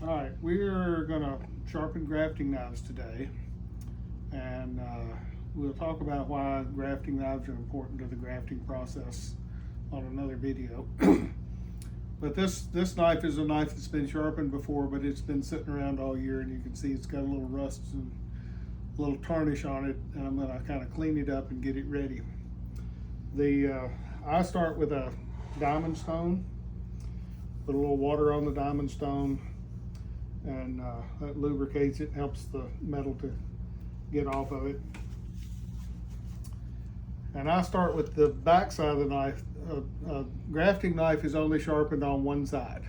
All right, we're gonna sharpen grafting knives today, and we'll talk about why grafting knives are important to the grafting process on another video. But this knife is a knife that's been sharpened before, but it's been sitting around all year, and you can see it's got a little rust and a little tarnish on it, and I'm gonna kind of clean it up and get it ready. I start with a diamond stone, put a little water on the diamond stone, and that lubricates it, helps the metal to get off of it. And I start with the back side of the knife. A grafting knife is only sharpened on one side,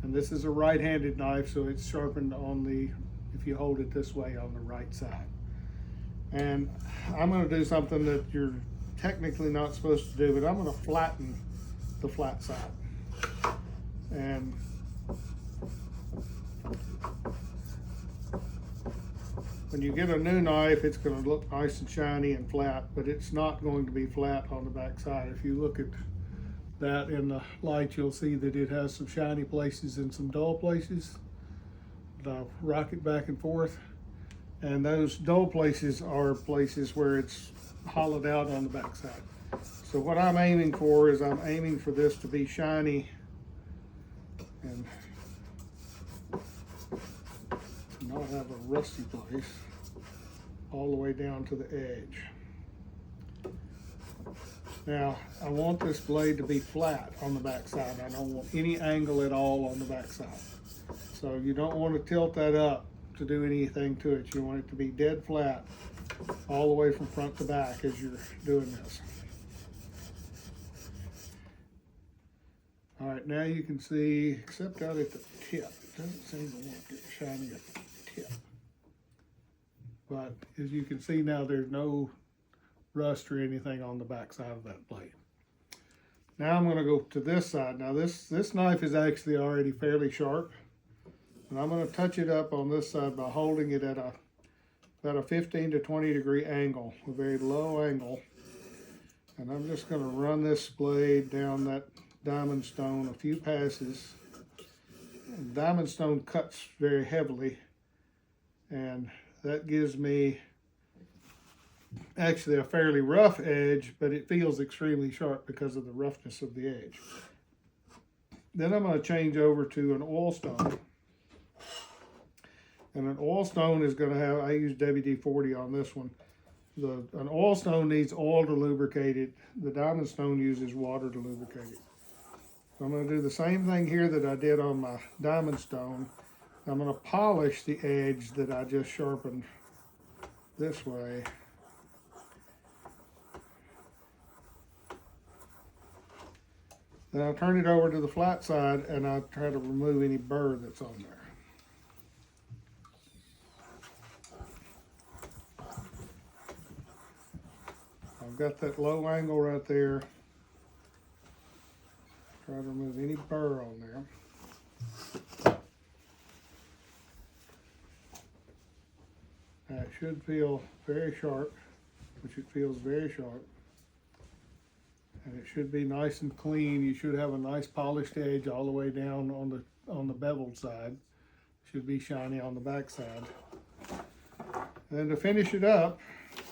and this is a right-handed knife, so it's sharpened on the, if you hold it this way, on the right side. And I'm going to do something that you're technically not supposed to do, but I'm going to flatten the flat side. And when you get a new knife, it's going to look nice and shiny and flat, but it's not going to be flat on the back side. If you look at that in the light, you'll see that it has some shiny places and some dull places. I'll rock it back and forth, and those dull places are places where it's hollowed out on the back side. So what I'm aiming for is I'm aiming for this to be shiny and not have a rusty place all the way down to the edge. Now, I want this blade to be flat on the back side. I don't want any angle at all on the back side. So you don't want to tilt that up to do anything to it. You want it to be dead flat all the way from front to back as you're doing this. All right, now you can see, except out at the tip, it doesn't seem to want to get shiny at the tip. But as you can see now, there's no rust or anything on the back side of that blade. Now I'm going to go to this side. Now this knife is actually already fairly sharp, and I'm going to touch it up on this side by holding it at about a 15 to 20 degree angle, a very low angle. And I'm just going to run this blade down that diamond stone a few passes. And diamond stone cuts very heavily, and that gives me actually a fairly rough edge, but it feels extremely sharp because of the roughness of the edge. Then I'm going to change over to an oil stone. And an oil stone is going to have, I use WD-40 on this one. An oil stone needs oil to lubricate it. The diamond stone uses water to lubricate it. So I'm going to do the same thing here that I did on my diamond stone. I'm going to polish the edge that I just sharpened this way. Then I'll turn it over to the flat side, and I'll try to remove any burr that's on there. I've got that low angle right there. Try to remove any burr on there. Now it should feel very sharp, which it feels very sharp. And it should be nice and clean. You should have a nice polished edge all the way down on the beveled side. Should be shiny on the back side. And then to finish it up,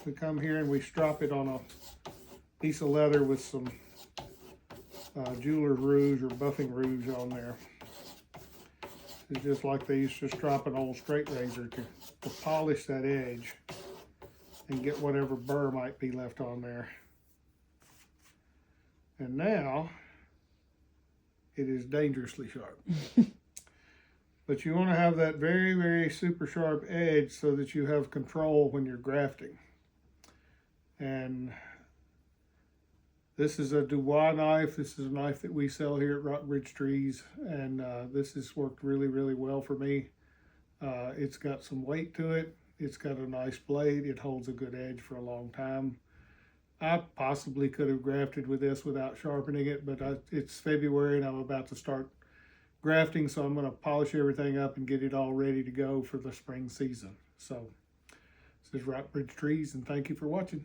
we come here and we strop it on a piece of leather with some jeweler's rouge or buffing rouge on there. It's just like they used to strop an old straight razor to polish that edge and get whatever burr might be left on there. And now it is dangerously sharp. But you want to have that very, very super sharp edge so that you have control when you're grafting. And this is a Due Buoi knife. This is a knife that we sell here at Rockbridge Trees, and this has worked really, really well for me. It's got some weight to it. It's got a nice blade. It holds a good edge for a long time. I possibly could have grafted with this without sharpening it, but it's February and I'm about to start grafting, so I'm going to polish everything up and get it all ready to go for the spring season. So this is Rockbridge Trees, and thank you for watching.